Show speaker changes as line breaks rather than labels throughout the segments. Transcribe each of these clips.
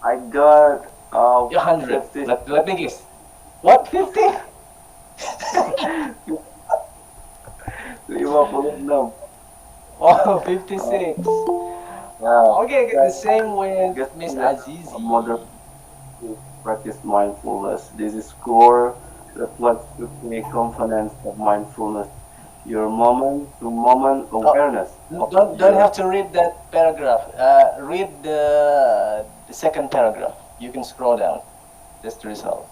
I got
100.
50.
Let me guess. What? 50?
56.
Oh,
Uh,
56.
yeah,
Okay, the
guys,
same with
guys,
Miss
yeah, a modern
Azizi.
to practice mindfulness. This is core reflects to create confidence of mindfulness. Your moment to moment
Oh,
awareness of
don't
your.
have to read that paragraph. Read the second paragraph. You can scroll down. That's the result.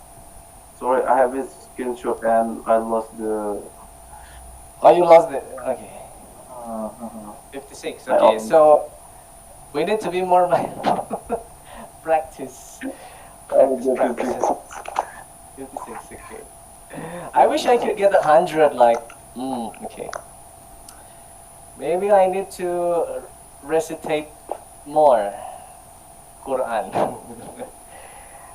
Sorry, I have a screenshot and I lost the.
Oh, you lost it. Okay.
Uh,
56.
I
Okay,
only.
so we need to be more mindful. Practice.
I
Practice,
get
practice.
56.
56. Okay. I wish I could get 100. Like, okay. Maybe I need to recitate more Quran.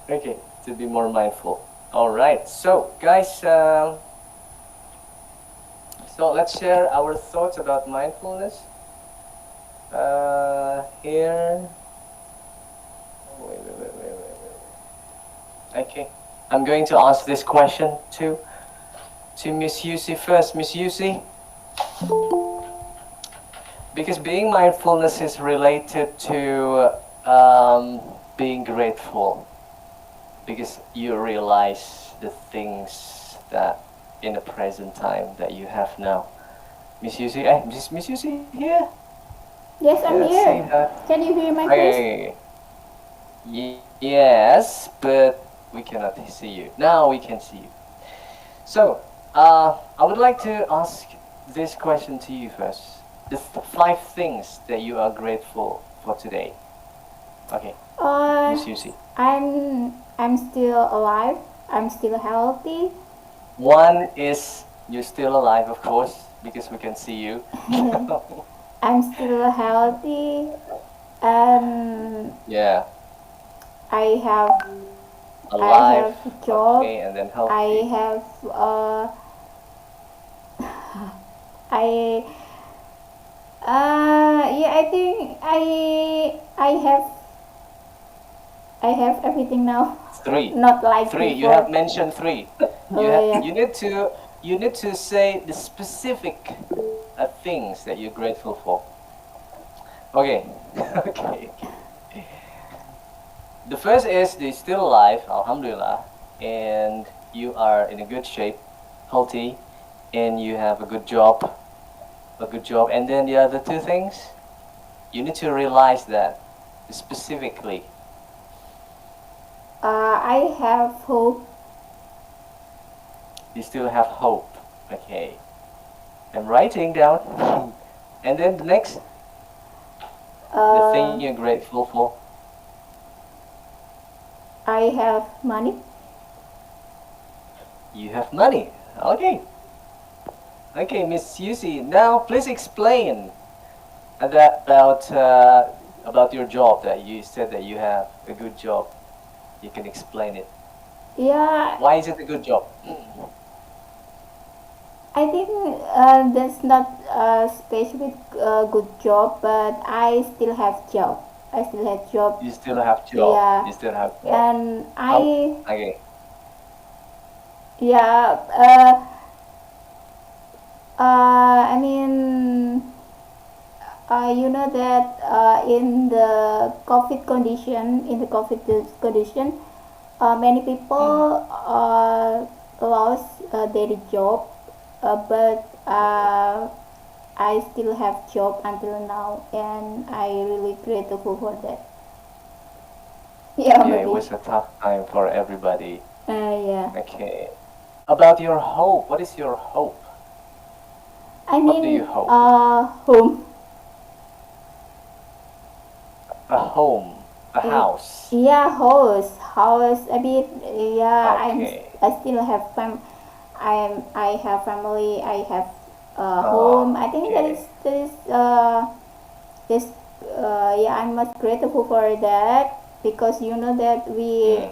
Okay, to be more mindful. All right. So, guys, so let's share our thoughts about mindfulness. Here. Okay. I'm going to ask this question to Miss Yusi first. Miss Yusi, because being mindfulness is related to being grateful, because you realize the things that in the present time that you have now. Miss Yusi, Miss Yusi here?
Yes,
Yeah,
I'm
let's say
here.
that.
Can you hear my voice?
Okay. Yes, but we cannot see you. Now we can see you. So, I would like to ask this question to you first. The five things that you are grateful for today. Okay,
Uh,
Miss Yusi.
I'm still alive. I'm still healthy.
One is you're still alive, of course, because we can see you.
I'm still healthy, and
Yeah,
I have I
alive.
have a job.
Okay, and then
I
healthy.
have I yeah, I think I have everything now.
Three.
Not like
Three. You have
before.
mentioned three.
Yeah.
You need to say the specific things that you're grateful for. Okay. Okay. The first is that you're still alive, Alhamdulillah, and you are in a good shape, healthy, and you have a good job. And then the other two things, you need to realize that specifically.
I have hope.
You still have hope. Okay. I'm writing down. And then the next, the thing
Uh,
you're grateful for.
I have money.
You have money. Okay. Okay, Miss Yusi. Now please explain that about your job that you said that you have a good job. You can explain it.
Yeah,
Why is it a good job?
I think that's not a specific good job, but I still have job. I still have job.
You still have job.
Yeah,
You still have job.
and
How?
I
Okay.
yeah. I mean, you know that in the COVID condition, condition, many
Mm.
people lost their job, but I still have job until now, and I really grateful for that. Yeah,
Yeah, it
maybe.
was a tough time for everybody.
Yeah.
Okay. About your hope. What is your hope?
I
What do you
mean,
hope?
home.
A home, a
Y-
house.
Yeah, house. A bit. Yeah,
Okay.
I still have I have family. I have home. I think
Okay.
this yeah, I'm much grateful for that, because you know that we
Mm.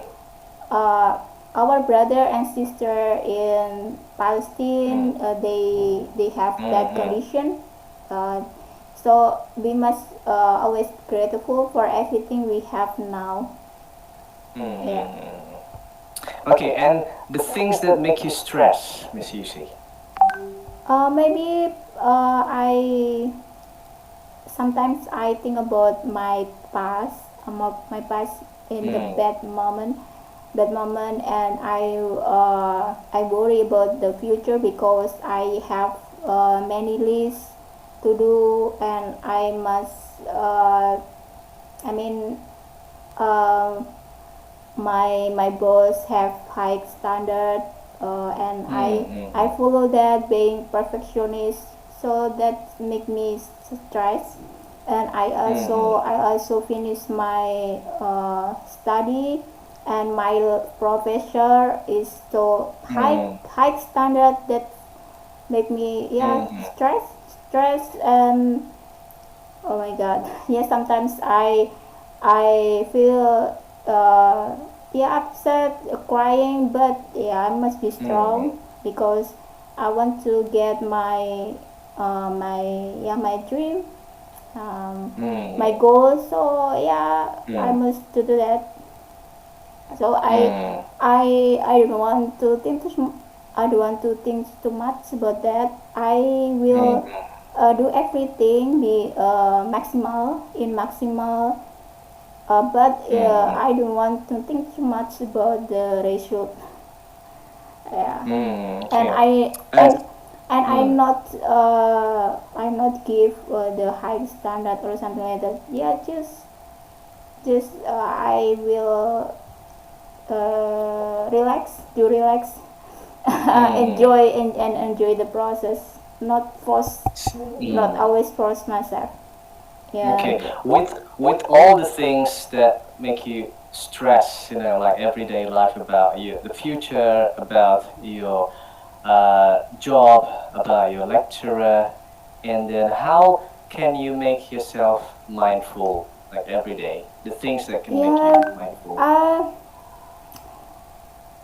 uh, our brother and sister in Palestine,
Mm.
they have that
Mm-hmm.
condition. Uh, so we must always grateful for everything we have now. Yeah.
Okay, and the things that make you stress, Miss Yusi.
Maybe I sometimes I think about my past, my past in the
Mm,
bad moment, and I worry about the future because I have many lists to do, and I must. I mean, uh, my boss have high standard, and
mm, mm,
I follow that being perfectionist, so that make me stress. And
mm,
I also finish my study, and my professor is so
mm,
high standard that make me, yeah,
mm,
stress. And oh my god, yeah, sometimes I feel yeah, upset, crying, but yeah, I must be
mm,
strong because I want to get my yeah, my dream, my
mm,
goal. So yeah, I
mm,
must to do that. So
mm,
I don't want to think I don't want to think too much about that. I will
mm,
do everything be maximal, but
mm,
I don't want to think too much about the result. Yeah, and
okay.
I
And
and
mm,
I'm not give the high standard or something like that. Yeah, just I will relax,
mm,
enjoy and enjoy the process, not force, not
mm,
always force myself. Yeah,
okay. With all the things that make you stress, like everyday life about you, the future, about your job, about your lecturer, and then how can you make yourself mindful, like every day? The things that can make you
yeah.
mindful.
Uh,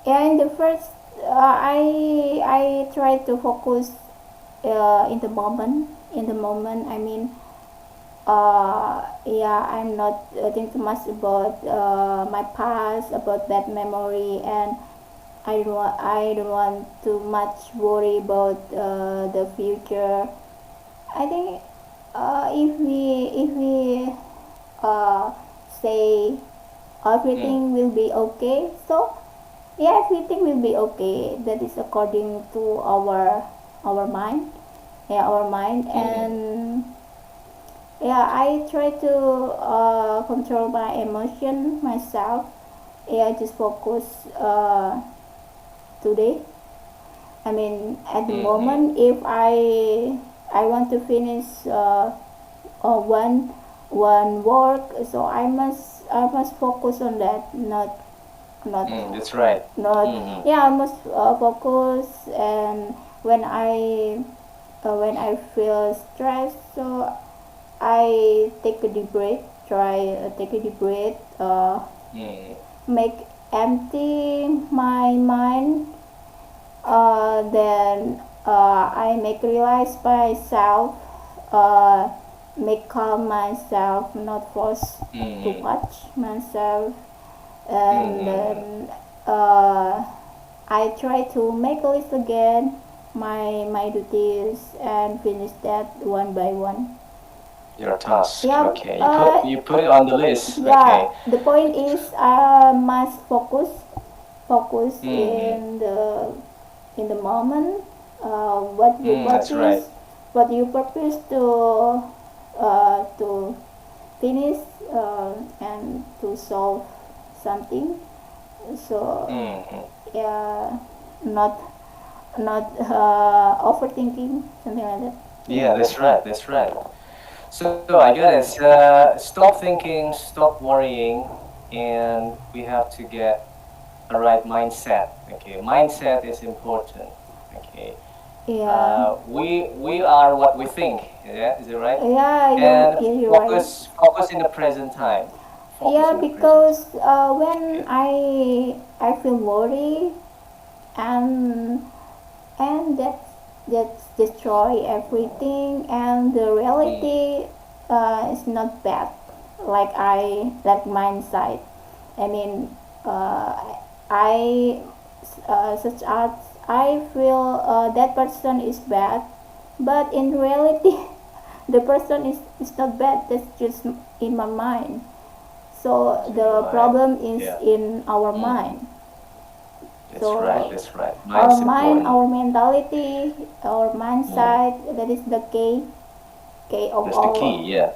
yeah. In the first, I try to focus in the moment. In the moment, I mean, yeah, I'm not think too much about my past, about bad memory, and I don't want too much worry about the future. I think if we uh, say
Mm,
everything will be okay, so yeah, everything will be okay. That is according to our mind. Yeah, our mind.
mm,
And yeah, I try to control my emotion myself. Yeah, just focus today. I mean, at the
mm,
moment, if I want to finish one work, so I must focus on that, not
that's right.
not
Mm,
yeah, I must focus. And when I feel stressed, so I take a deep breath, try take a deep breath,
mm,
make empty my mind, then I make realize myself, uh, make calm myself, not force too
mm,
much myself.
mm,
And then uh, I try to make a list again, my duties, and finish that one by one.
your task.
Yeah,
Okay, you put it on the list.
yeah.
Okay.
The point is, I must focus
Mm,
in the moment. What you
that's right.
purpose, what you purpose to finish, and to solve something. So
Mm,
yeah, not overthinking, something like that.
yeah, that's right. That's right. So I got it. Stop thinking, stop worrying, and we have to get a right mindset. Okay, mindset is important. Okay,
Yeah,
we are what we think. Yeah, is it right?
yeah,
And
you're right.
focus in the present time. Focus
Yeah,
in the present time.
because when
Okay.
I feel worried, and that destroy everything, and the
Mm,
reality is not bad like I like mindset. I mean, uh, I such as I feel that person is bad, but in reality, the person is not bad. That's just in my mind. So
In your
the
mind.
problem is
Yeah.
in our
Mm.
mind.
That's right.
So
That's right.
our
Mind's
mind,
important.
our mentality, our
Mm.
mindset, that is the key of
That's the key.
all.
Yeah.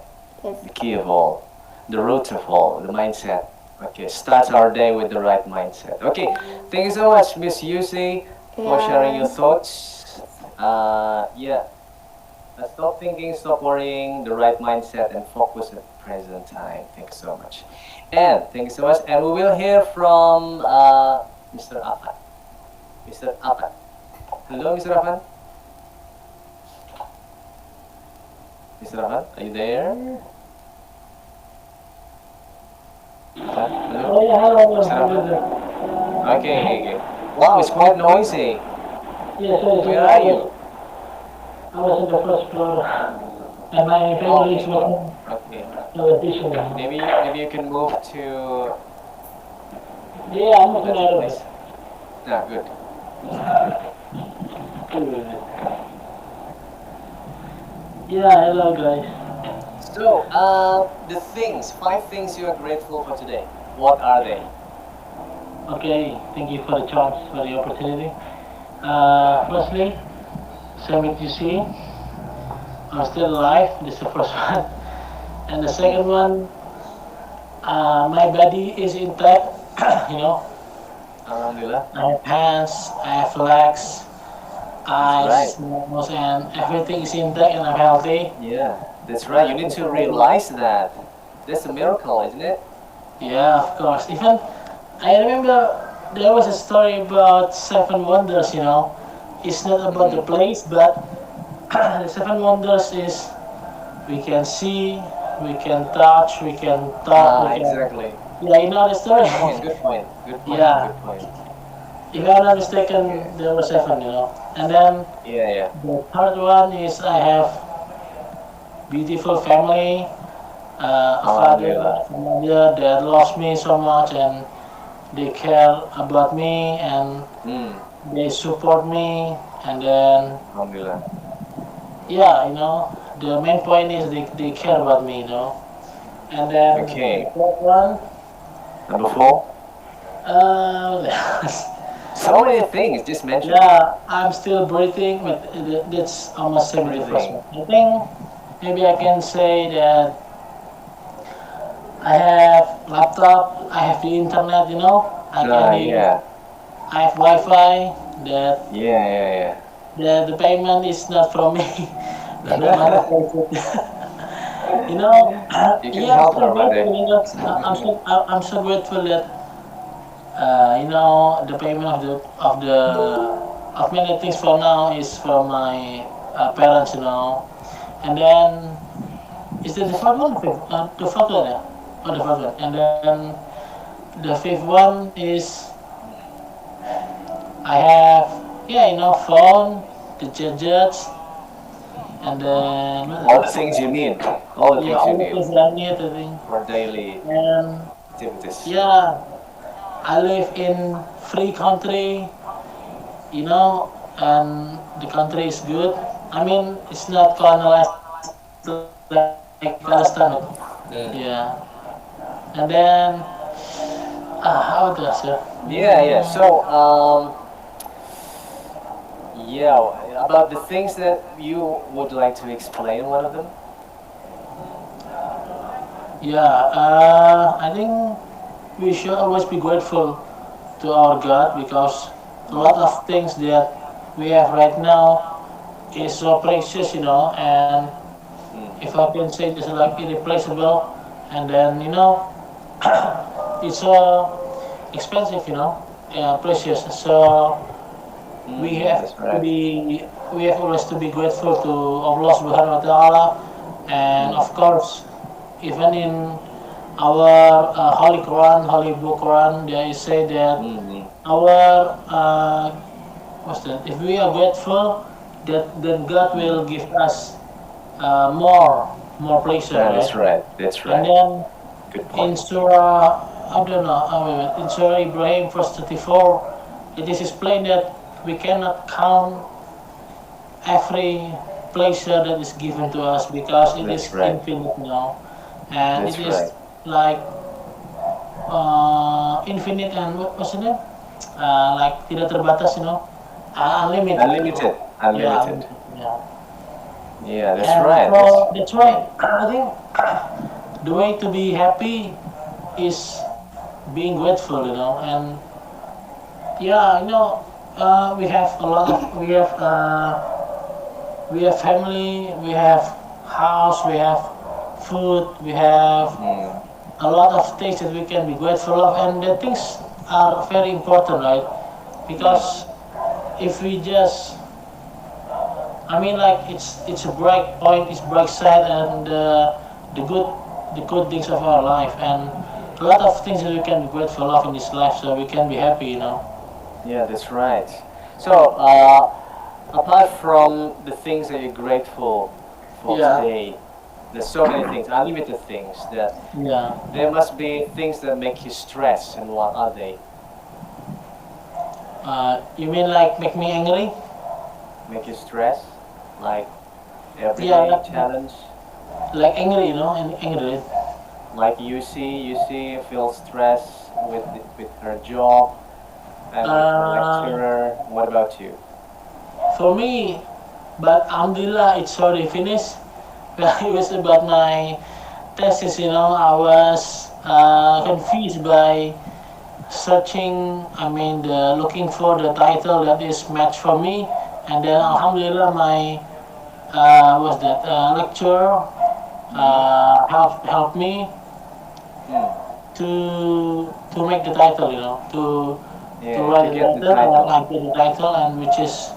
Yes.
The key of all. The root of all. The mindset. Okay. Starts our day with the right mindset. Okay. Thank you so much, Miss Yusi, for sharing your
Yeah.
thoughts. Yeah. Stop thinking, stop worrying, the right mindset, and focus at present time. Thank you so much. And thank you so much. And we will hear from Mr. Afan. Mr. Afan. Hello, Mr. Afan. Mr. Afan, are you there? Afan, hello?
Oh yeah, hello,
Mr.
hello,
Afan?
hello.
Okay, okay, okay. Wow, it's quite noisy.
Yeah, sorry,
Where
sorry.
are you?
I was in the first floor, and my
Oh,
family is
okay.
watching
Okay.
television.
Maybe you can move to
Yeah, I'm
a
looking
better
out of it.
place. Ah, good.
Yeah, hello guys.
So, the things, 5 things you are grateful for today. What are they?
Okay, thank you for the chance, for the opportunity. Firstly, same with you see, I'm still alive. This is the first one, and the
Mm.
second one, my body is intact. you know,
Alhamdulillah.
I have hands, I have legs,
That's right.
eyes, nose, and everything is intact, and I'm healthy.
Yeah, that's right. You need to realize that. That's a miracle, isn't it?
Yeah, of course. Even I remember there was a story about seven wonders. It's not about the
Mm-hmm.
place, but the seven wonders is we can see, we can touch, we can talk, we
Ah,
can.
exactly.
Yeah, you know the story.
Good point. Good point. Good point.
yeah,
Good point.
if I'm not mistaken,
Okay.
there were seven. And then
Yeah, yeah.
the third one is I have beautiful family, a father,
Alhamdulillah.
a mother that loves me so much and they care about me and
Mm.
they support me. And then
Alhamdulillah.
yeah, the main point is they care about me. And then the
Okay.
fourth one,
Number 4.
uh,
So many things. Just mention it.
yeah, I'm still breathing, but that's almost same with the first
Breathing.
one. I think maybe I can say that I have laptop, I have the internet, I can
Ah,
use,
yeah.
I have Wi-Fi. That
Yeah, yeah,
the payment is not from me, but the mother
yeah.
pays it. you know,
You can
yeah, I'm
help
so
her one day.
grateful. I'm so grateful that the payment of many things for now is from my parents. And then is that the fourth one? The fourth one, yeah. Oh, the fourth one. And then the fifth one is I have phone, the chargers, and then what
All the
else?
things you need. All the
Yeah,
things you
all the
need
things that I need, I think.
for daily
And
activities.
yeah, I live in free country, and the country is good. I mean, it's not colonized like Palestine. Yeah,
Mm.
and then how else? Yeah.
Yeah, yeah. So, yeah, about the things that you would like to explain, one of them.
Yeah, I think we should always be grateful to our God because a lot of things that we have right now is so precious, and
Mm.
if I can say this like irreplaceable, and then it's so expensive, precious. So we
Mm,
have
that's
to
right.
be we have always to be grateful to Allah Subhanahu wa Taala, and
Mm.
of course, even in our Holy Quran, Holy Book Quran, there is say that
Mm.
our what's that? If we are grateful, that God will give us more pleasure,
Yeah,
right?
that's right. That's
And
right.
then
Good
in
point.
Surah I don't know. In Surah Ibrahim, verse 34, it is explained that we cannot count every pleasure that is given to us because it
That's
is
right.
infinite now, and it
That's
is
right.
like infinite and what's the name? Like tidak terbatas, unlimited.
Unlimited.
Yeah,
Unlimited.
unlimited. Yeah,
Yeah, that's
and
right. That's
so that's why I think the way to be happy is being grateful, and yeah, we have family, we have house, we have food, we have
mm,
a lot of things that we can be grateful of, and the things are very important, right?
mm,
Because if we just, I mean, like it's a bright point, it's bright side, and the good the good things of our life, and a lot of things that we can be grateful of in this life, so we can be happy.
yeah, that's right. So, apart from the things that you're grateful for
Yeah,
today, there's so many things, unlimited things, that
yeah.
there must be things that make you stress, and what are they?
You mean like make me angry?
Make you stress? Like
Yeah,
everyday challenge?
like angry, and angry.
Like you see, feel stress with her job and with her
Uh,
lecturer. What about you?
for me, but alhamdulillah, it's already finished. It was about my thesis, I was confused by searching, looking for the title that is matched for me, and then
Mm.
alhamdulillah, my was that lecturer
Mm-hmm.
helped me
Mm.
to make the title, to
Yeah,
write
to
the
get the
letter, and I
title.
get the title, and which is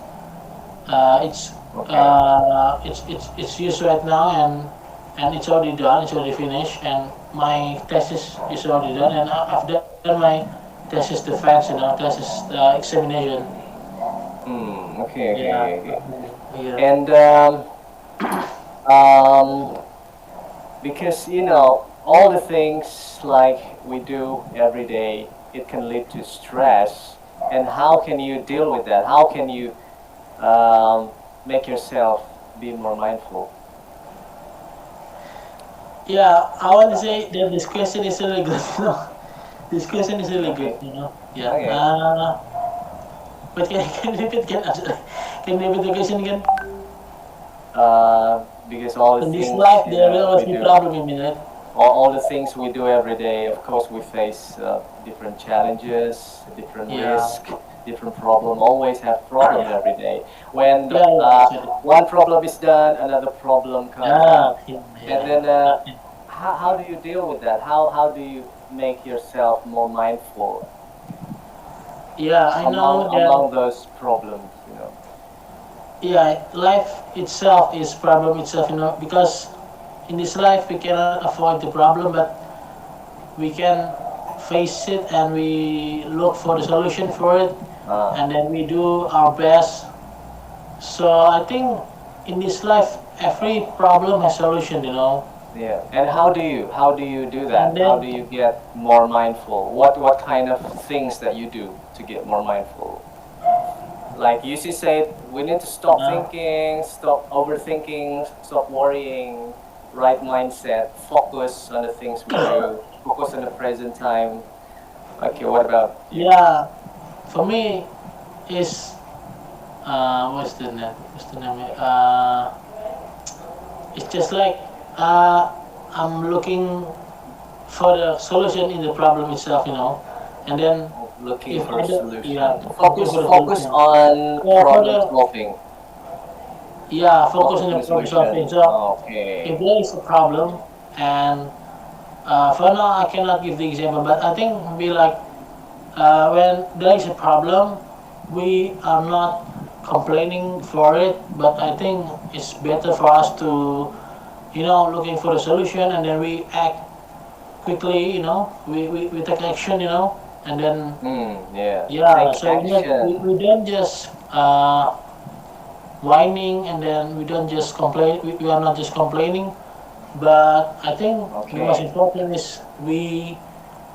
it's
Okay.
it's used right now, and it's already done, it's already finished, and my thesis is already done, and I've done my thesis defense, thesis examination.
Okay, okay,
Yeah,
okay, okay.
yeah,
And um, because all the things like we do every day, it can lead to stress. And how can you deal with that? How can you make yourself be more mindful?
yeah. I want to say that this question is really good. This question is really good.
Okay,
Yeah.
okay.
But can you repeat? Can you repeat the question again?
Because all the
In this
things
life, there will always
we
be
do,
problem, you mean, right?
all the things we do every day, of course, we face different challenges, different
Yeah.
risk, different problem. Always have problem every day. When
Yeah, yeah, actually.
one problem is done, another problem comes
Yeah,
up,
yeah,
and
yeah.
then how do you deal with that? How do you make yourself more mindful
Yeah, I
among
know
among
that.
those problems?
Yeah, life itself is problem itself, because in this life we cannot avoid the problem, but we can face it and we look for the solution for it,
Ah,
and then we do our best. So I think in this life, every problem has solution.
yeah. And how do you do that?
And
How
then
do you get more mindful? What kind of things that you do to get more mindful? Like Yusi said, we need to stop
uh,
thinking, stop overthinking, stop worrying, right mindset, focus on the things we do, focus on the present time. Okay, what about you?
yeah, for me is what's the name? It's just like uh, I'm looking for the solution in the problem itself. And then
Looking
if
for a
yeah,
solution.
looking
Focus
for the
focus
solution.
on
Yeah, for
problem
the
solving.
yeah, focus
Focus
on
on
the
the
problem solving.
solution.
So if
Okay.
there is a problem, and for now I cannot give the example, but I think be like when there is a problem, we are not complaining for it, but I think it's better for us to looking for a solution, and then we act quickly, we take action, and then
Yeah.
yeah,
Take
so we
action.
don't just whining, and then we don't just complain, we are not just complaining, but I think the most
Okay.
important is we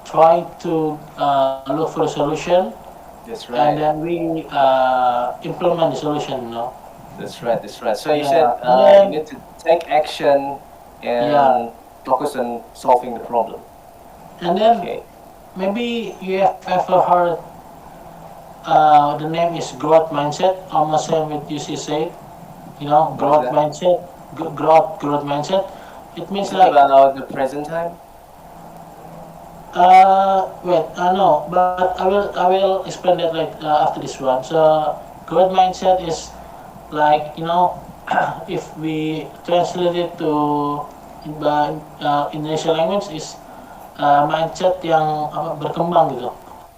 try to look for a solution,
That's
and
right.
then we implement the solution.
That's right. That's right. So you said
Yeah, and
you
then
need to take action
yeah,
and focus on solving the problem.
and then
Okay.
maybe you have ever heard the name is growth mindset. Almost same with UC said.
What is
Growth
that?
mindset, growth mindset. It means
Is it
like
about the present time?
wait, no, but I will explain that like after this one. So growth mindset is like if we translate it to Indonesian language is mindset yang apa, berkembang gitu.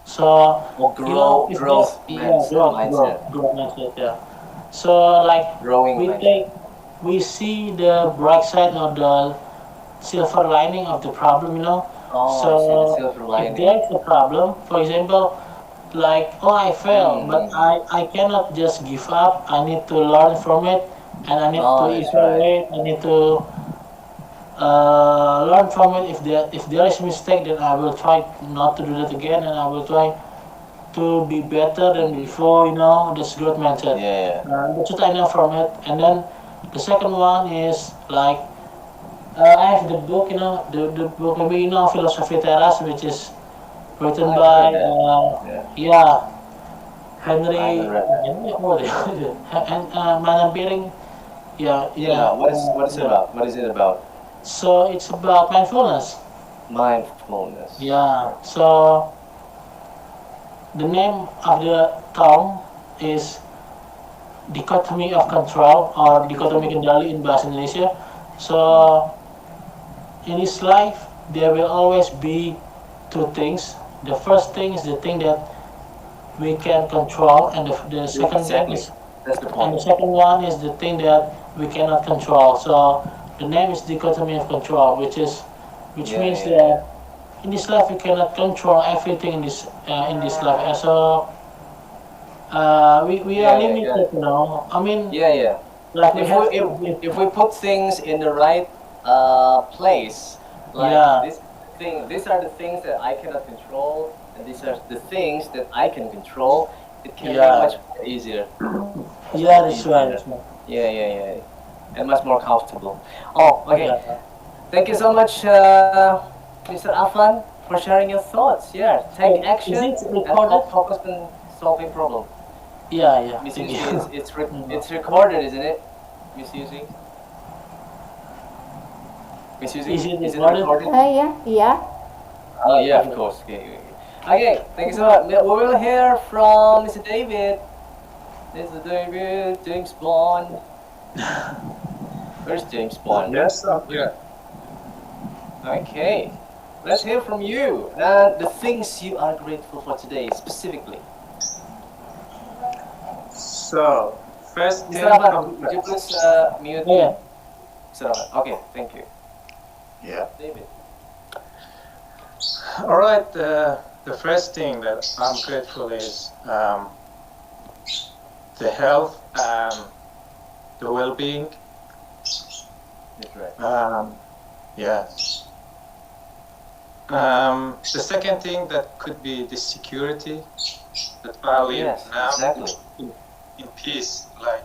So
Or grow
if there,
growth
yeah,
mindset,
growth mindset, yeah. So like
growing
we
mindset.
take we see the bright side or the silver lining of the problem.
Oh, I see the
So
silver
if
lining.
there's a problem, for example, like, oh, I failed, but
Mm.
I cannot just give up. I need to learn from it, and I need to
Oh, that's right.
evaluate. I need to learn from it. If there is mistake, then I will try not to do that again, and I will try to be better than
Mm.
before. That's growth mindset.
Yeah.
That's what I know from it. And then the second one is like I have the book, the book maybe Philosophy Teras, which is written
I've
by
heard that. Yeah.
yeah
I haven't
Henry
read that.
what and Manampiring. Yeah,
Yeah. What is it
yeah.
about? What is it about?
So it's about mindfulness.
Mindfulness.
Yeah. So the name of the term is dichotomy of control or dichotomy
Dichotomy.
kendali in bahasa Indonesia. So in this life, there will always be two things. The first thing is the thing that we can control, and the second thing
Exactly.
is
That's the
and
point.
the second one is the thing that we cannot control. So the name is dichotomy of control, which
Yeah.
means
Yeah. Yeah.
that in this life we cannot control everything in this life. So we are
Yeah. Yeah. Yeah.
limited. I mean,
Yeah. Yeah.
like we
If we
have
if,
to.
if we put things in the right place, like
Yeah,
this thing, these are the things that I cannot control, and these are the things that I can control. It can be
yeah,
much more easier, much
yeah.
more
That's right.
easier.
That's right.
Yeah, yeah, yeah, and much more comfortable. Oh, okay.
Yeah.
Thank you so much, Mr. Afan, for sharing your thoughts. Yeah, take
Wait, is
action
it
and
recorded?
focus on solving problem.
Yeah, yeah.
Miss
Thank
Yusi,
you.
it's recorded, isn't it? Miss Yusi, Miss Yusi,
Is it
is it
recorded?
recorded?
Yeah, yeah.
Oh yeah, of course. Okay, okay, okay. Okay, thank you so much. We will hear from Mr. David. Mr. David, James Bond. Where's James Bond?
Yes, I'm here.
Okay, let's hear from you and the things you are grateful for today, specifically.
So, first
Mr.
thing
Afan,
comes
would you please
first.
mute?
Yeah.
Mr. Afan. Okay, thank you.
Yeah.
David.
All right. The first thing that I'm grateful is the health and the well-being.
That's right.
Yeah. The second thing that could be the security that I live
Yes,
now
exactly.
in peace. Like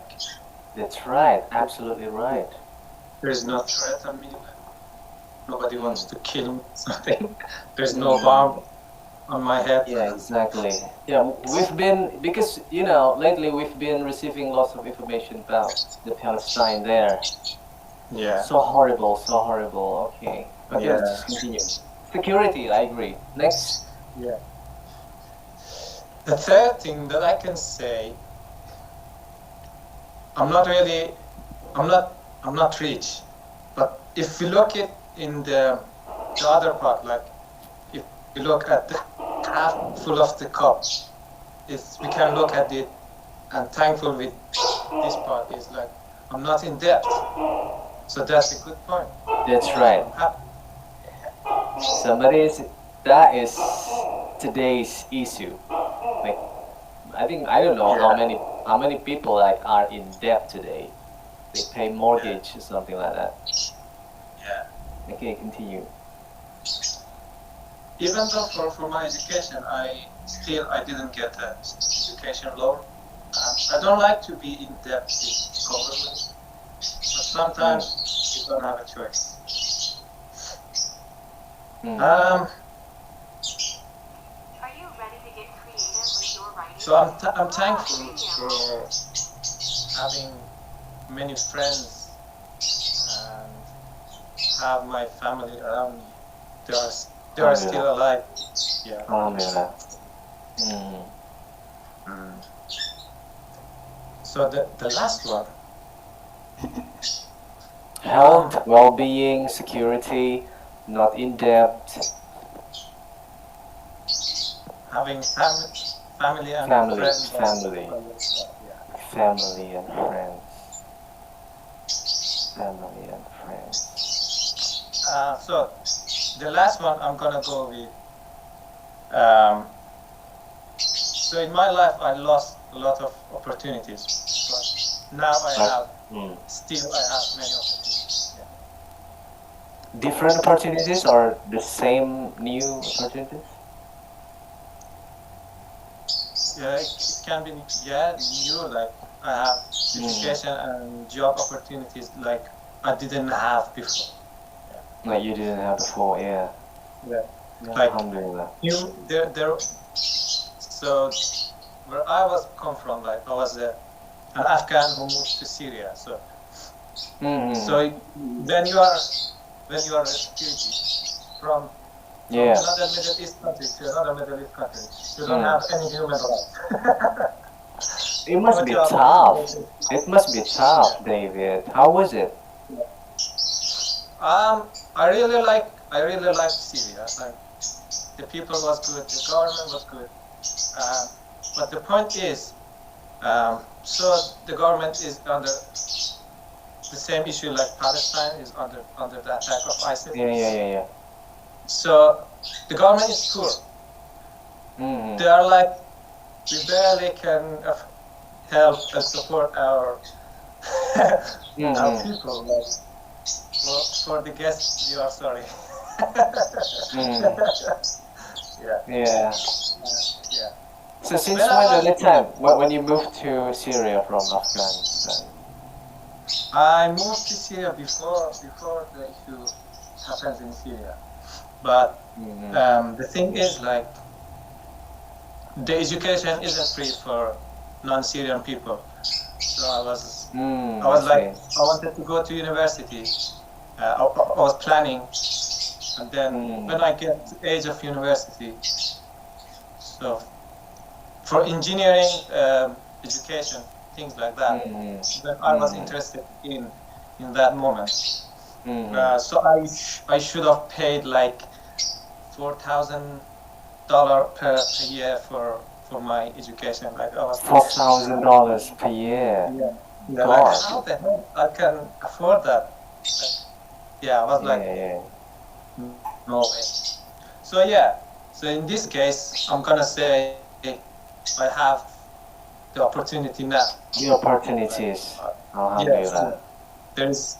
That's right. Absolutely right.
there's no threat on me. Like, nobody wants to kill me. Or something. There's no bomb on my head.
Yeah, exactly. Yeah, we've been because lately we've been receiving lots of information about the Palestine there.
Yeah.
So horrible, so horrible. Okay, okay,
Yeah.
let's just continue. Security, I agree. Next.
Yeah. The third thing that I can say, I'm not rich, but if you look it in the other part, like if you look at the half full of the cup, we can look at it and thankful with this part is like I'm not in debt, so that's a good point.
That's right. That is today's issue. Like, I don't know how many people like are in debt today. They pay mortgage or something like that.
Yeah.
Okay, continue.
even though for my education, I didn't get an education loan. I don't like to be in debt with government, but sometimes you don't have a choice.
Mm.
So I'm thankful for having many friends and have my family around me. They are still alive. Yeah.
Alhamdulillah. Mm.
So the last one.
Health, well-being, security, not in debt,
Having family and
family,
friends.
family,
Yeah.
family and friends, family and friends.
So the last one I'm gonna go with. So in my life I lost a lot of opportunities, but now I have still I have many opportunities. Yeah.
Different opportunities or the same new opportunities?
Yeah, it can be new. Like I have education and job opportunities like I didn't have before.
Like you didn't have before, yeah.
Yeah. Like
Alhamdulillah.
there. So where I was come from, like I was an Afghan who moved to Syria. So when you are a refugee from another Middle East country to another Middle East country, you don't have any human rights.
It must be tough. It must be tough, David. How was it?
I really liked Syria. Like the people was good, the government was good. But the point is, so the government is under the same issue like Palestine is under the attack of ISIS.
Yeah.
So the government is poor. They are like, we barely can help and support our people. Like, for the guests, we are sorry. Yeah.
So since when the time when you moved to Syria from Afghanistan?
I moved to Syria before the issue happens in Syria. But the thing is, like, the education isn't free for non-Syrian people. So I was like, I wanted to go to university. I was planning, and then when I get to age of university, so for engineering education, things like that, then I was interested in that moment. So I should have paid like $4,000 per year for my education. Like I was
$4,000 per year.
Yeah. Like, how the hell I can afford that? Like, I was like, no way. So so in this case, I'm gonna say I have the opportunity now.
The opportunities. Alhamdulillah.
There is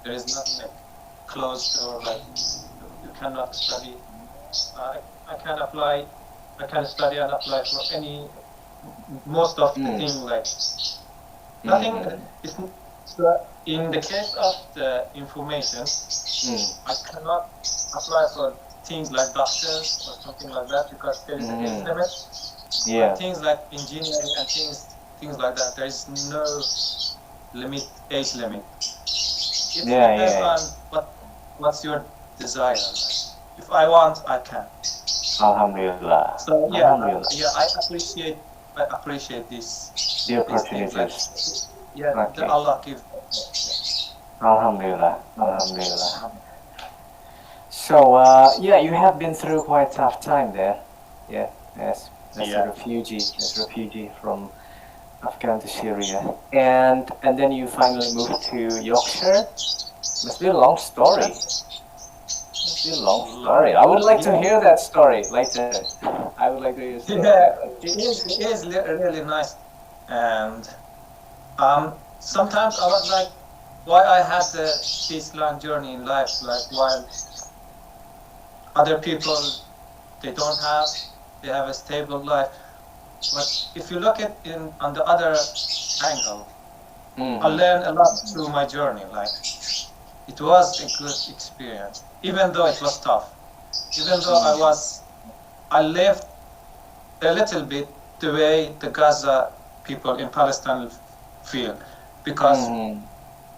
nothing like closed or like you cannot study. I can apply. I can study and apply for most of the things like nothing. So in the case of the information, I cannot apply for things like doctors or something like that because there is an age limit. But things like engineering and things like that, there is no age limit. It depends on what's your desire. If I want, I can.
Alhamdulillah.
So
Alhamdulillah.
I appreciate this.
The opportunities.
The Allah gives.
Alhamdulillah. Alhamdulillah. So you have been through quite a tough time there. As a refugee from Afghan to Syria, and then you finally moved to Yorkshire. Must be a long story. I would like to hear that story later. I would like to hear.
It is really nice, and sometimes I was like, why I had this long journey in life, like while other people, they don't have, they have a stable life. But if you look at in on the other angle, I
Mm-hmm.
learned a lot through my journey. Like it was a good experience, even though it was tough. Even though I lived a little bit the way the Gaza people in Palestine feel, because
Mm-hmm.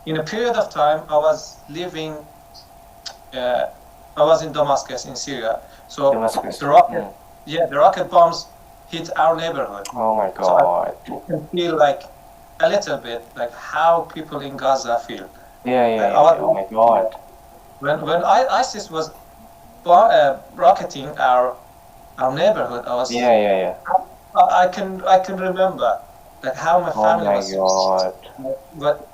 in a period of time I was living, uh, I was in Damascus in Syria. So
Damascus.
the rocket,
Mm.
yeah, the rocket bombs hit our neighborhood.
Oh my
So I
God.
can feel like a little bit like how people in Gaza feel.
Yeah, yeah,
Like I
yeah, yeah. Oh
was
my God.
when ISIS was rocketing our neighborhood,
Yeah, yeah, yeah.
I can remember like how my
Oh
family
my
was,
God.
but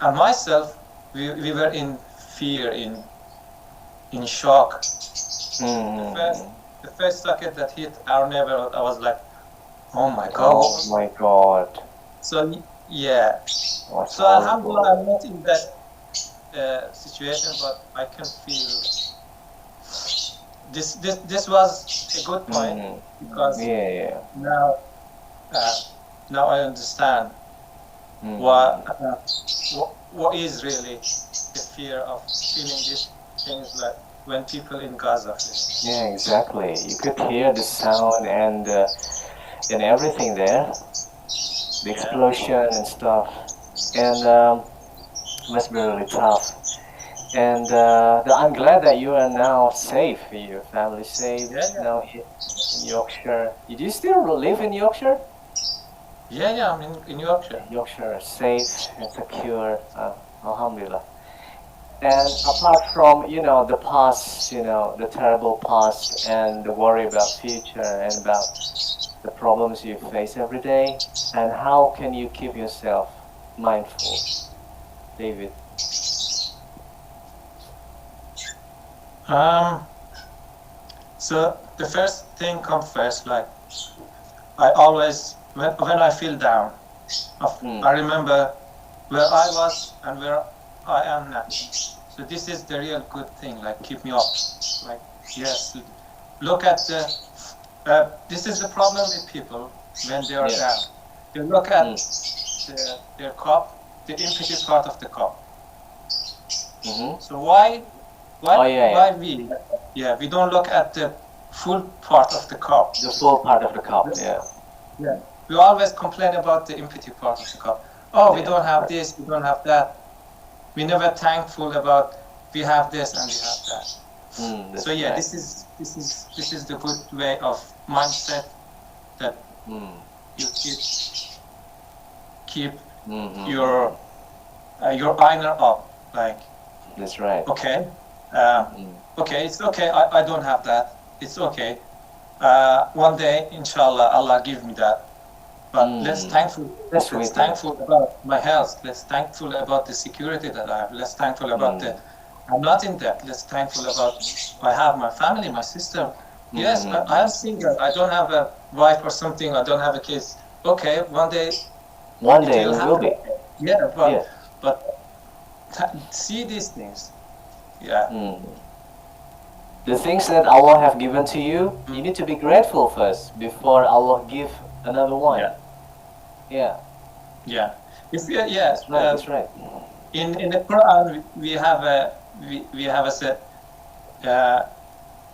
and myself, we were in fear, in shock. The first
Mm.
the first rocket that hit our neighborhood, I was like, oh my God.
Oh my God.
So yeah.
That's
So Alhamdulillah,
horrible.
I'm not in that situation, but I can feel this was a good point,
Mm.
because
Yeah, yeah.
now uh, now I understand
Mm.
what is really the fear of feeling these things like when people in Gaza feel.
Yeah, exactly. You could hear the sound and everything there, the
Yeah.
explosion and stuff, and must be really tough. And I'm glad that you are now safe. Your family safe
Yeah, yeah,
now here in Yorkshire. You do still live in Yorkshire?
yeah, yeah. I'm in Yorkshire.
Yorkshire, safe and secure. Alhamdulillah. And apart from, the past, the terrible past and the worry about future and about the problems you face every day, and how can you keep yourself mindful, David?
Um, so the first thing comes first. Like I always, when I feel down,
Mm.
I remember where I was and where I am now. So this is the real good thing. Like keep me up. Like yes, look at the. This is the problem with people when they are
Yeah.
down. They look at
Mm.
their cup, the empty part of the cup.
Mm-hmm.
So why
Oh yeah, yeah.
why we don't look at the full part of the cup.
The full part of the cup. Yeah.
Yeah. We always complain about the empty part of the cup. Oh, we
Yeah.
don't have
Right.
this, we don't have that. We never thankful about we have this and we have that.
That's
So yeah,
right.
this is the good way of mindset that
Mm.
you keep
Mm-hmm.
your inner up. Like
That's right.
okay,
Mm.
okay, it's okay. I don't have that. It's okay. One day, inshallah, Allah give me that. But let's
Mm.
thankful.
That's
Let's
sweet, man.
thankful about my health. Let's thankful about the security that I have. Let's thankful about the.
Mm.
I'm not in debt. Let's thankful about I have my family, my sister. Yes,
Mm-hmm.
I am single. I don't have a wife or something. I don't have a kids. Okay, one day
One
it
day
will
we will
happen.
be.
Yeah,
Yeah.
but see these things. Yeah.
Mm. The things that Allah have given to you, you need to be grateful first before Allah give another one.
Yeah.
Yeah.
Yeah. If we, yeah.
That's right. That's right.
In the Quran we have we have a set.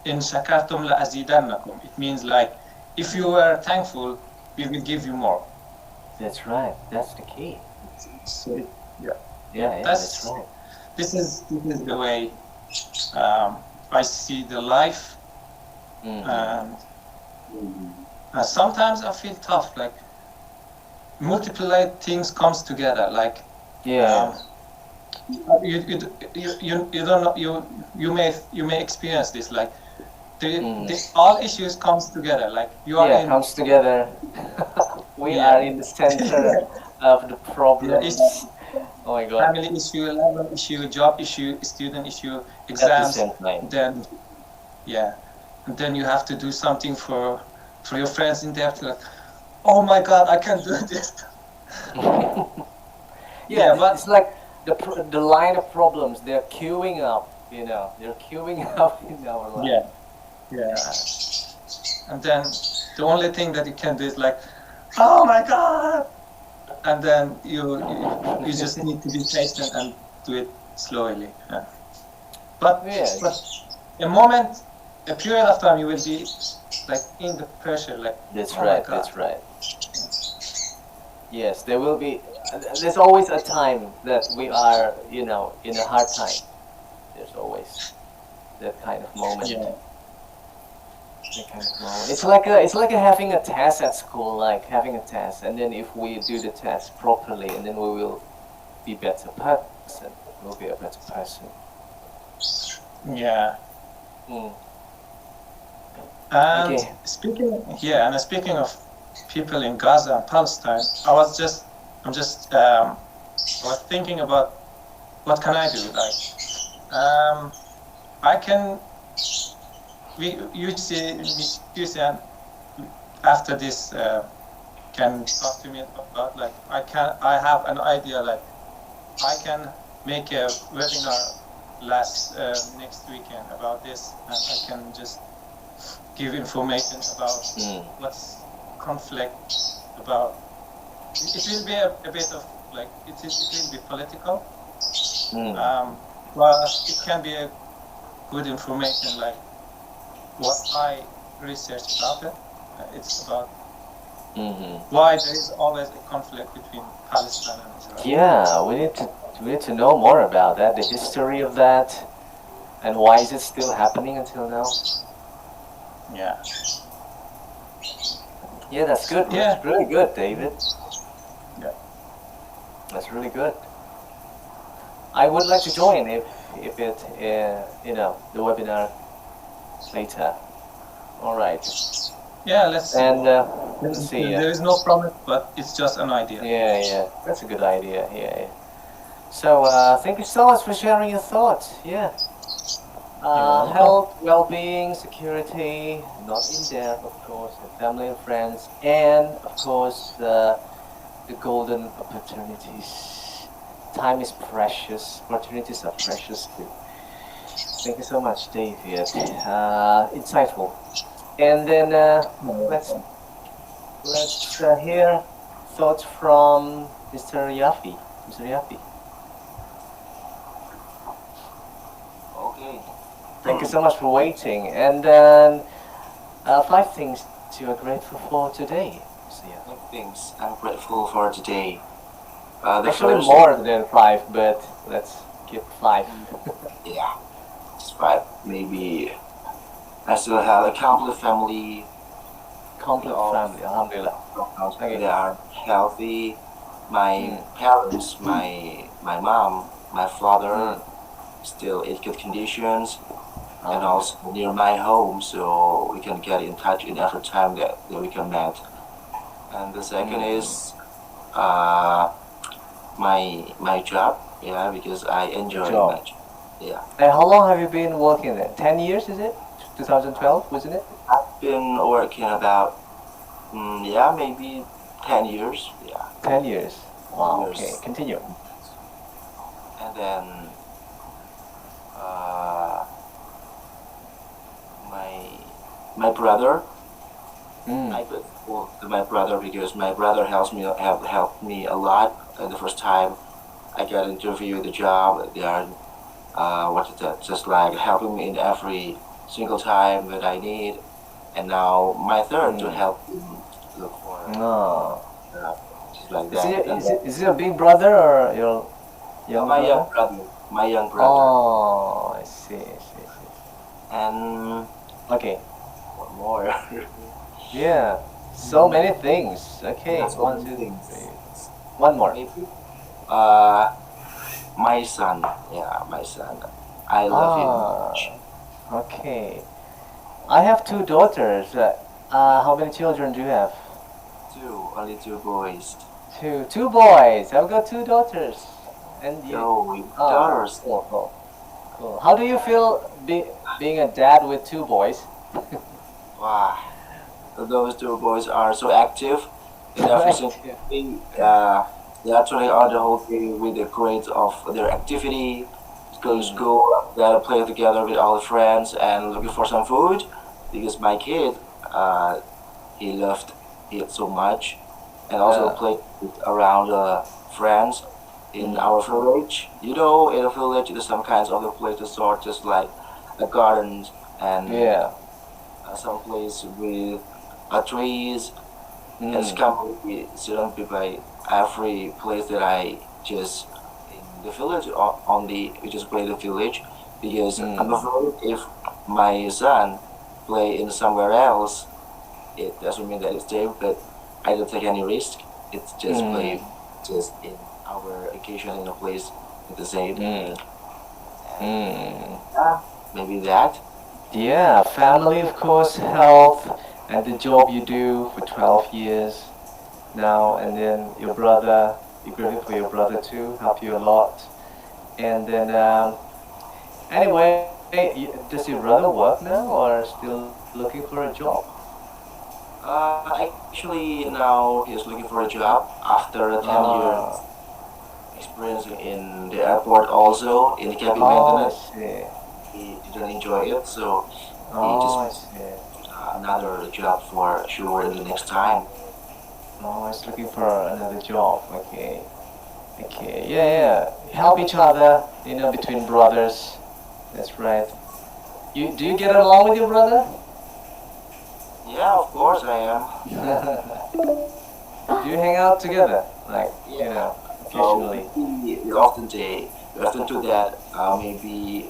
In shakartum la azidannakum. It means like if you were thankful, we will give you more.
That's right. That's the key.
So, yeah.
Yeah. That's right.
This is the way I see the life.
Mm-hmm.
Sometimes I feel tough, like multiple things comes together. Like
Yeah.
you don't know you may experience this like
Mm.
the all issues comes together. Like you are
Yeah.
in
Comes together. We
Yeah.
are in the center of the problems.
it's
Oh my God.
family issue, level issue, job issue, student issue,
At the
exams.
same time.
Then yeah, and then you have to do something for your friends in there. Like, oh my God, I can't do this.
Yeah,
but
it's like the line of problems. They're queuing up. They're queuing up in our life.
yeah, Yeah, and then the only thing that you can do is like, oh my God, and then you just need to be patient and do it slowly. Yeah. But
Yes,
a period of time, you will be like in the pressure, like,
that's
oh my
right.
God.
That's right. Yes, there will be. There's always a time that we are, in a hard time. There's always that kind of moment.
Yeah.
That kind of moment. It's like having a test at school, like having a test, and then if we do the test properly, and then we will be better person. We'll be a better person.
Yeah.
Mm.
And
Okay.
speaking of people in Gaza and Palestine, I'm just I was thinking about what can I do? Like, I can Miss Yusi, and after this can talk to me about, like, I have an idea, like I can make a webinar next weekend about this, and I can just give information about
Mm.
what's conflict about. It will be a bit of like it will be political,
Mm.
but it can be a good information, like what I researched about it. It's about
Hmm.
why there is always a conflict between Palestine and Israel.
Yeah, we need to know more about that, the history of that, and why is it still happening until now?
Yeah.
Yeah, that's good.
Yeah.
That's really good, David.
Yeah.
That's really good. I would like to join if it the webinar later. All right.
Yeah. Let's see.
And let's see.
There is no promise, but it's just an idea.
Yeah, that's a good idea. Yeah. So thank you so much for sharing your thoughts. Yeah.
welcome.
Health, well-being, security, not in debt, of course, and family and friends, and of course the golden opportunities. Time is precious. Opportunities are precious too. Thank you so much, David. Insightful. And then let's hear thoughts from Mr. Yafi. Mr. Yafi.
Okay.
Thank you so much for waiting. And then 5 things you are grateful for today, Mr. Yafi.
Five things I'm grateful for today. The
Actually,
first,
more than 5, but let's keep 5.
yeah, it's five. Maybe I still have a complete family.
Complete
all
family, alhamdulillah. Okay.
They are healthy. My parents, my mom, my father, still in good conditions, and also near my home, so we can get in touch in every time that we can meet. And the second is my job, yeah, because I enjoy
Job.
my job. Yeah,
And how long have you been working there? 10 years, is it? 2012, wasn't it?
I've been working about maybe 10 years. Yeah,
10 years. Wow,
years.
okay, continue.
And then my brother. I grateful to my brother because my brother helped me a lot. The first time I got interview the job, they are what is that? Just like helping me in every single time that I need. And now my third to help him look for
Oh.
just like
Is
that.
it,
And
is it, is it a big brother or your young
my
brother?
young brother, my young brother,
Oh, I see.
and
Okay.
one more.
Yeah. So many things. Okay.
That's
One,
one
two,
thing.
three. One more.
Maybe my son. Yeah, my son. I love him much.
Okay. I have 2 daughters. How many children do you have?
Only two boys.
Two boys. I've got 2 daughters. And you?
With daughters.
Cool. How do you feel being a dad with 2 boys?
Wow, those two boys are so active in every single thing. They are turning on the whole thing with the grades of their activity. Go to school, gotta play together with all the friends and looking for some food. because my kid, uh, he loved it so much, and also
Yeah.
played with around friends in
Mm.
our village. You know, in a village, there's some kinds of the places sort just like a garden and
Yeah.
some place with trees, and it's
Mm.
completely surrounded by every place that I just in the village on the we just play the village because I'm
Mm.
afraid if my son play in somewhere else, it doesn't mean that it's safe, but I don't take any risk. It's just
Mm.
play just in our occasion in a place with the same,
Mm.
and
Mm.
yeah, maybe that.
Yeah, family, of course, health, and the job you do for 12 years now, and then your brother, you're grateful for your brother too, help you a lot. And then, anyway, does your brother work now or still looking for a job?
Actually, now he's looking for a job after a 10 years
Ah,
experience in the airport, also in the cabin
oh, I
maintenance.
see.
He didn't enjoy it, so he
Oh,
just
I see.
another job for sure in the next time.
Oh, he's looking for another job. Okay. Okay. Yeah, yeah. Help each other, between brothers. That's right. Do you get along with your brother?
Yeah, of course I am.
Do you hang out together? Like,
Yeah.
occasionally.
We often do that. Maybe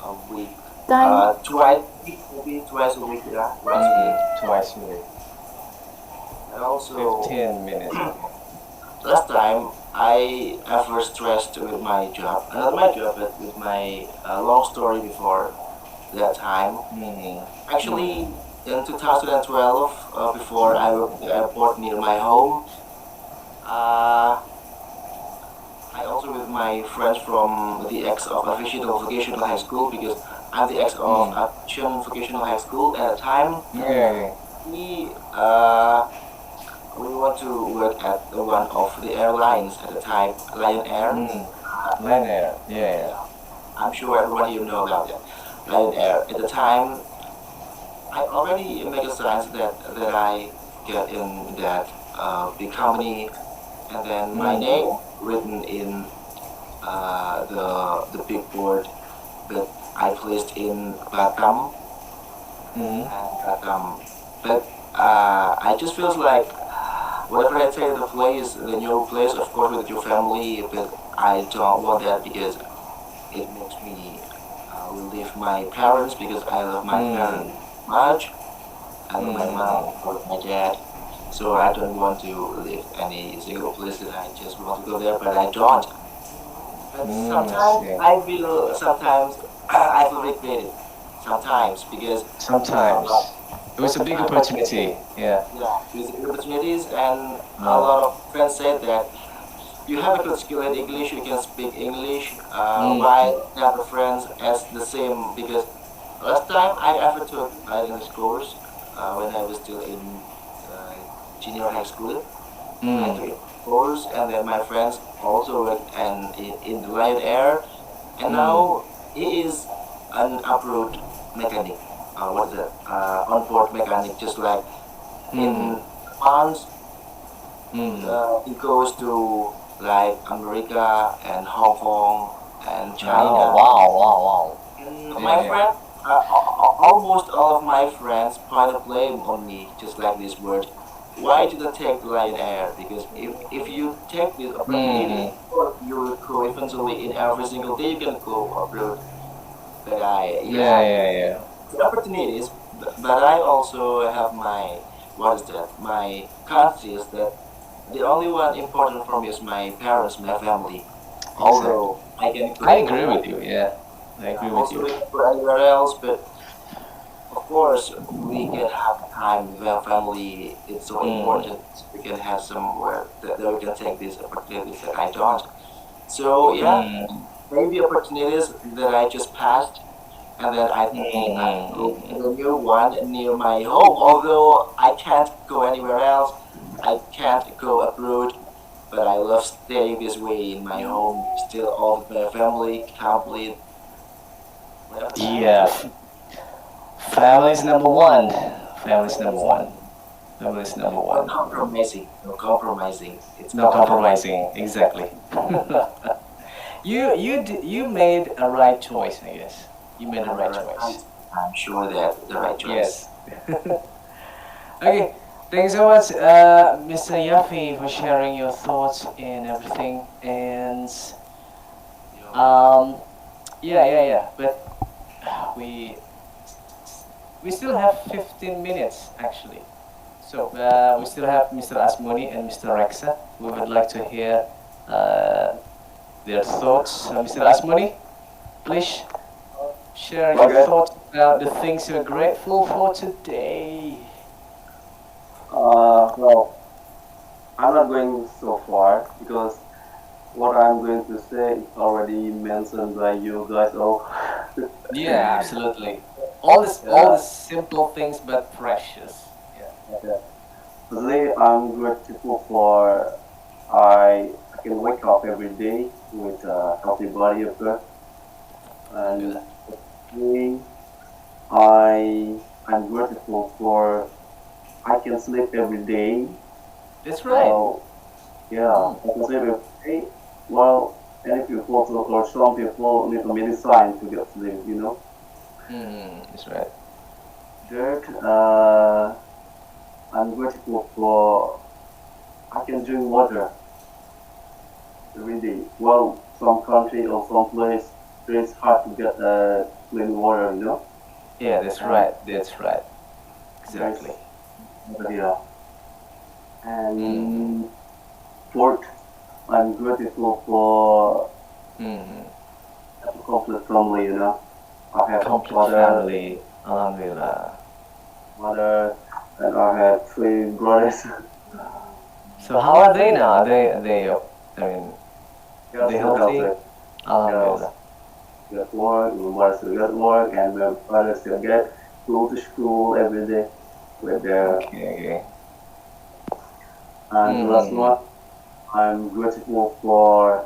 a week,
Time.
twice a week, maybe twice a week. Yeah, twice a week.
Twice a week.
And also
15 minutes.
last time I ever stressed with my job, not my job, but with my long story before that time.
Mm. Mm.
Actually, in 2012, before I worked at the airport near my home, uh, I also with my friends from the ex of aviation vocational high school because I'm the ex of
Mm.
aviation vocational high school at the time.
Yeah.
We uh, we want to work at one of the airlines at the time, Lion Air.
Mm. Lion Air. Yeah.
Yeah, I'm sure everyone here know about that. Lion Air. At the time, I already make a signs that I get in that big company, and then my
Mm.
name written in the big board, but I placed in Batam
Mm.
and Batam. But I just feels like whatever I say, the place, the new place, of course, with your family, but I don't want that because it makes me relieve my parents because I love my parents
Mm.
much. I love my mom,
Mm.
I love my dad. So I don't want to leave any single place that I just want to go there, but I don't. But
Mm. I
sometimes
see.
I feel, sometimes I feel regretted. Sometimes because a
Sometimes.
lot,
It was a big
sometimes,
opportunity. Yeah.
yeah, with the opportunities, and a
Yeah.
lot of friends said that you have a good skill in English, you can speak English.
Mm.
Why not the friends as the same? Because last time I ever took English course when I was still in uh, junior high school. I
Mm.
took a course, and then my friends also worked in the Lion Air, and
Mm.
now he is an abroad mechanic. What is that? On-board mechanic, just like
Mm.
in months
Mm.
he goes to like America and Hong Kong and
Oh,
China.
wow, wow, wow.
And my
Yeah.
friend, almost all of my friends point a blame on me, just like this word. Why did I take the Lion Air? Because if you take this opportunity,
Mm.
you will go eventually in every single day you can go abroad. But
Yeah,
yeah,
yeah, yeah.
the opportunities, but I also have my, what is that? My conscience that the only one important for me is my parents, my family.
Exactly.
Although I can
I
go,
agree with you. Yeah. I
yeah,
agree with
also
you.
we can go anywhere else, but of course we can have time with our family. It's so
Mm.
important. We can have somewhere that we can take these opportunities that I don't. So yeah,
Mm.
maybe opportunities that I just passed, and then I think I go to
Mm.
the new one near my home. Although I can't go anywhere else, I can't go abroad, but I love staying this way in my home, still all with my family, complete. Whatever time.
Yeah. Family is number one. Family is number one. Family is number
No
one.
compromising. No compromising. It's
No
all about
compromising. Exactly. You made a right choice, I guess. You made a right choice.
I'm sure that the right choice.
Yes. Okay. Thanks so much, Mr. Yafi, for sharing your thoughts and everything. And yeah. But we we still have 15 minutes actually. So we still have Mr. Asmuni and Mr. Rexa. We would like to hear uh, their thoughts. Mr. Asmuni, please share your
Okay.
thoughts about the things you're grateful for today.
Well, I'm not going so far because what I'm going to say is already mentioned by you guys all.
Yeah, absolutely. All
Yeah,
the simple things but precious. Yeah.
yeah. Today I'm grateful for I can wake up every day with a healthy body of course, and
Alhamdulillah.
today I'm grateful for I can sleep every day.
That's right.
Well, yeah,
Mm.
I can sleep every day. Well, any people or some people need a medicine to get sleep.
That's right.
Third, I'm grateful for I can drink water every day. Well, some country or some place it's hard to get clean water.
Yeah, that's
And
right. That's right.
there's
Exactly.
yeah.
Mm.
And fourth, I'm grateful for
Mm.
a complete family. I have a
Complete
father,
family. Alhamdulillah.
mother, and I have three brothers.
So how are they now? I mean,
They
are
are
they
still
healthy?
healthy. They are
Alhamdulillah.
still at work, my mother still at work, and my father still go to school every day with their.
Okay.
And the last
Mm-hmm.
one, I'm grateful for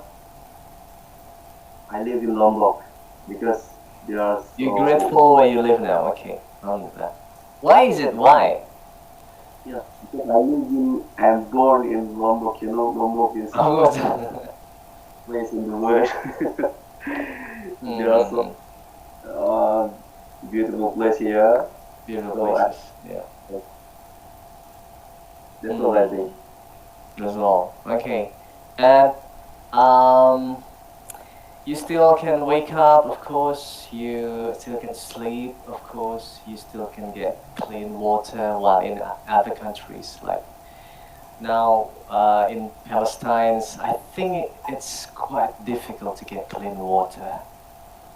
I live in Lombok because there are
You're
so
grateful where you live now. Okay. Alhamdulillah. Why is it? Why?
yeah because I'm born in Lombok. Lombok is
Oh, good.
place in the world. There are so
Mm-hmm.
uh, beautiful place here.
Beautiful
So
places. Yeah.
that's all I think.
Mm. That's all. Okay. And um, you still can wake up, of course. You still can sleep, of course. You still can get clean water while in other countries. Like now in Palestine, I think it's quite difficult to get clean water.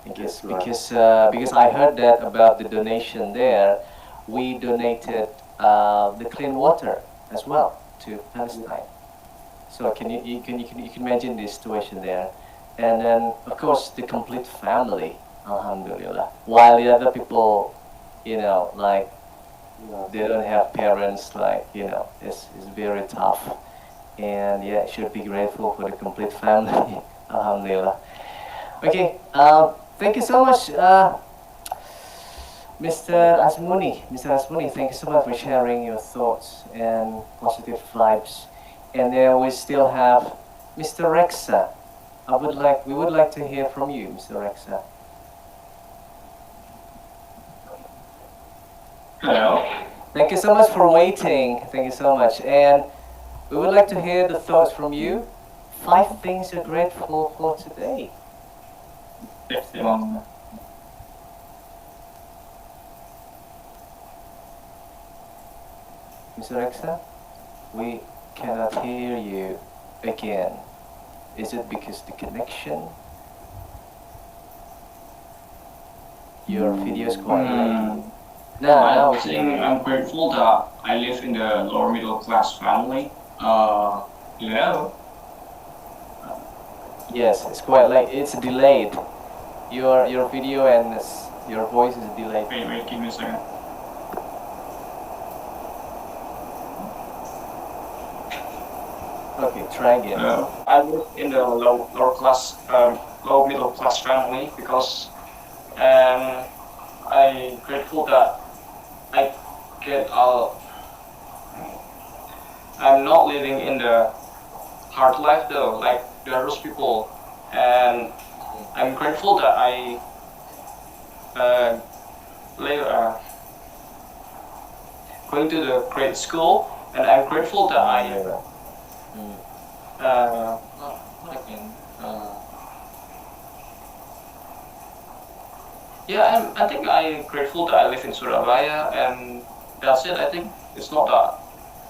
I guess
That's right.
because I heard that about the donation there. We donated the clean water as well to Palestine. So you can imagine the situation there, and then of course the complete family, Alhamdulillah. While the other people, like
Yeah.
they don't have parents, like it's very tough. And yeah, should be grateful for the complete family, Alhamdulillah. Okay, thank you so much, Mr. Asmuni. Thank you so much for sharing your thoughts and positive vibes. And then we still have Mr. Rexa. We would like to hear from you, Mr. Rexa.
Hello.
Thank you so much for waiting. Thank you so much. And we would like to hear the thoughts from you. 5 things you're grateful for today,
Um,
Mr. Rexa. We cannot hear you again. Is it because the connection? Your video is quite laggy.
hmm,
Now
I
we can hear
think
you.
I'm grateful that I live in the lower middle class family. Hello.
Yes, it's quite late. It's delayed. Your video and your voice is delayed.
Wait, give me a second.
Okay, try again.
I live in the lower class, low middle class family because um, I'm grateful that I get I'm not living in the hard life though, like the others people, and I'm grateful that I uh, live going to the great school, and I'm grateful that I what again? Yeah, I think I'm grateful that I live in Surabaya, and that's it. I think it's not that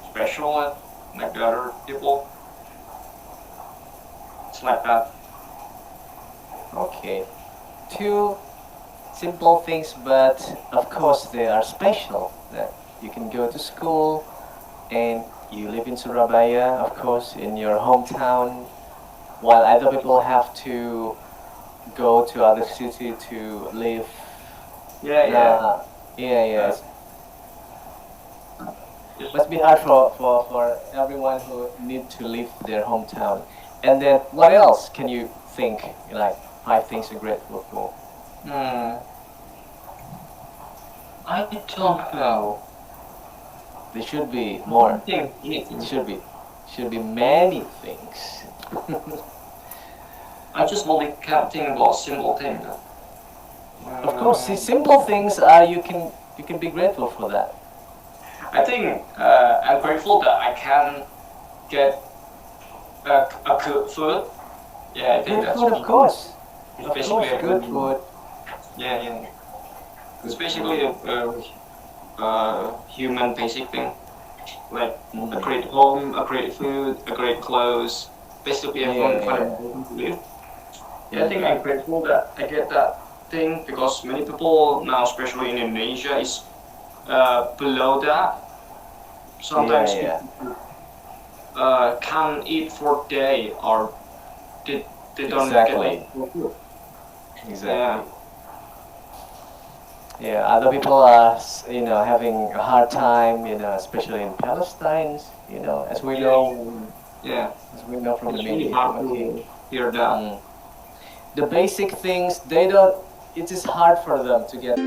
special like the other people. It's like that.
Okay. Two simple things, but of course they are special. That you can go to school and you live in Surabaya, of course, in your hometown, while other people have to go to other city to live.
Yeah, yeah.
Yeah, yeah. It must be hard for everyone who need to leave their hometown. And then what else can you think, like 5 things you're grateful for?
I don't know.
There should be more.
Think
It should be many things.
I just only can't think about simple things.
Of course, see, simple things are you can be grateful for that.
I think I'm grateful that I can get a good food. Yeah, I think
Good
that's
food, of course. Of
basically
course, good food.
Yeah, yeah. It's basically a human basic thing, like a great home, a great food, a great clothes. Basically, everyone to live. Yeah, I think I'm grateful that I get that thing because many people now, especially in Indonesia, is below that. Sometimes people can't eat for a day or they don't
Exactly.
get food.
Exactly. Yeah, other people are, having a hard time, especially in Palestine, as we know,
Yeah,
as we know from the
it's really
media.
hard
Okay.
to hear that.
The basic things, they don't, it is hard for them to get.